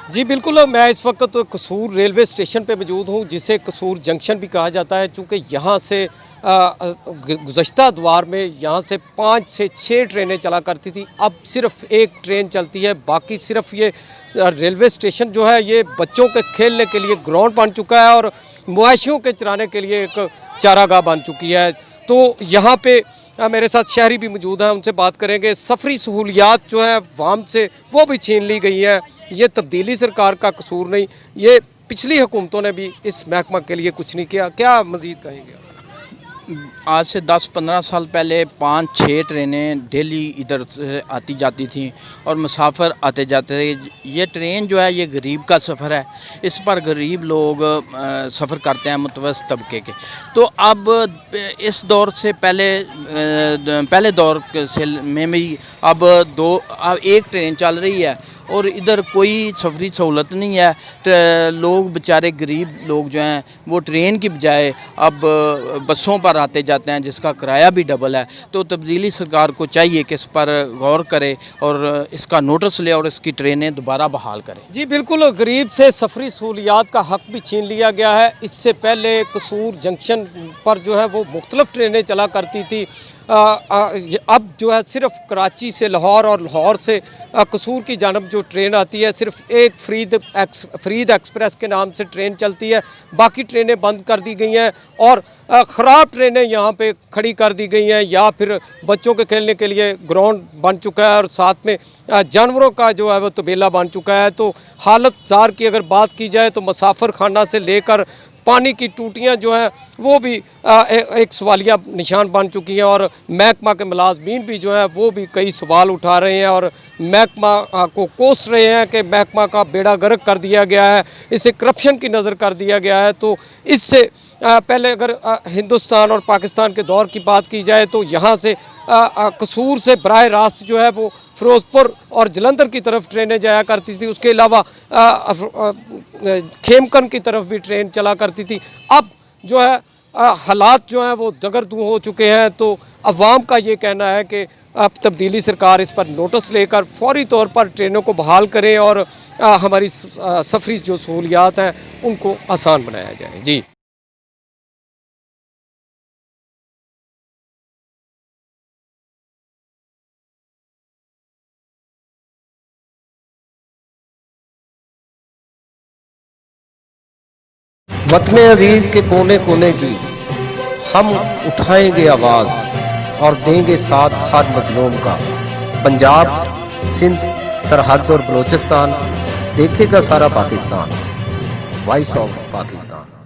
जी बिल्कुल, मैं इस वक्त कसूर रेलवे स्टेशन पे मौजूद हूँ, जिसे कसूर जंक्शन भी कहा जाता है, चूँकि यहाँ से गुज़श्ता अदवार में यहाँ से 5 से 6 ट्रेनें चला करती थी। अब सिर्फ एक ट्रेन चलती है। बाकी सिर्फ ये रेलवे स्टेशन जो है ये बच्चों के खेलने के लिए ग्राउंड बन चुका है और मवेशियों के चराने के लिए एक चारागाह बन चुकी है। तो यहाँ पे मेरे साथ शहरी भी मौजूद हैं, उनसे बात करेंगे। सफरी सहूलियात जो है वाम से वो भी छीन ली गई हैं। ये तब्दीली सरकार का कसूर नहीं, ये पिछली हुकूमतों ने भी इस महकमा के लिए कुछ नहीं किया। क्या मज़ीद कहेंगे? आज से 10-15 साल पहले 5-6 ट्रेनें डेली इधर से आती जाती थी और मुसाफिर आते जाते थे। ये ट्रेन जो है ये गरीब का सफ़र है, इस पर गरीब लोग सफ़र करते हैं मुतवस्सित तबके के। तो अब इस दौर से पहले दौर से में भी अब एक ट्रेन चल रही है और इधर कोई सफरी सहूलत नहीं है। लोग बेचारे गरीब लोग जो हैं वो ट्रेन की बजाय अब बसों पर आते जाते हैं, जिसका किराया भी डबल है। तो तब्दीली सरकार को चाहिए कि इस पर गौर करे और इसका नोटिस ले और इसकी ट्रेनें दोबारा बहाल करे। जी बिल्कुल, गरीब से सफरी सहूलियात का हक भी छीन लिया गया है। इससे पहले कसूर जंक्शन पर जो है वो मुख्तलिफ ट्रेनें चला करती थी। अब जो है सिर्फ कराची से लाहौर और लाहौर से कसूर की जानब जो ट्रेन आती है, सिर्फ एक फरीद एक्सप्रेस के नाम से ट्रेन चलती है। बाकी ट्रेनें बंद कर दी गई हैं और ख़राब ट्रेनें यहाँ पे खड़ी कर दी गई हैं, या फिर बच्चों के खेलने के लिए ग्राउंड बन चुका है और साथ में जानवरों का जो है वो तबेला बन चुका है। तो हालत ज़ार की अगर बात की जाए तो मुसाफिर खाना से लेकर पानी की टूटियाँ जो हैं वो भी एक सवालिया निशान बन चुकी हैं और महकमा के मुलाजमीन भी जो है वो भी कई सवाल उठा रहे हैं और महकमा को कोस रहे हैं कि महकमा का बेड़ा गर्क कर दिया गया है, इसे करप्शन की नज़र कर दिया गया है। तो इससे पहले अगर हिंदुस्तान और पाकिस्तान के दौर की बात की जाए तो यहाँ से कसूर से बराह रास्त जो है वो फ़िरोज़पुर और जलंधर की तरफ ट्रेनें जाया करती थी। उसके अलावा खेमकन की तरफ भी ट्रेन चला करती थी। अब जो है हालात जो हैं वो दगरदू हो चुके हैं। तो अवाम का ये कहना है कि अब तब्दीली सरकार इस पर नोटिस लेकर फौरी तौर पर ट्रेनों को बहाल करें और हमारी सफरी जो सहूलियात हैं उनको आसान बनाया जाए। जी। वतने अजीज के कोने कोने की हम उठाएंगे आवाज़ और देंगे साथ हर मजलूम का। पंजाब, सिंध, सरहद और बलोचिस्तान देखेगा सारा पाकिस्तान। Voice of Pakistan.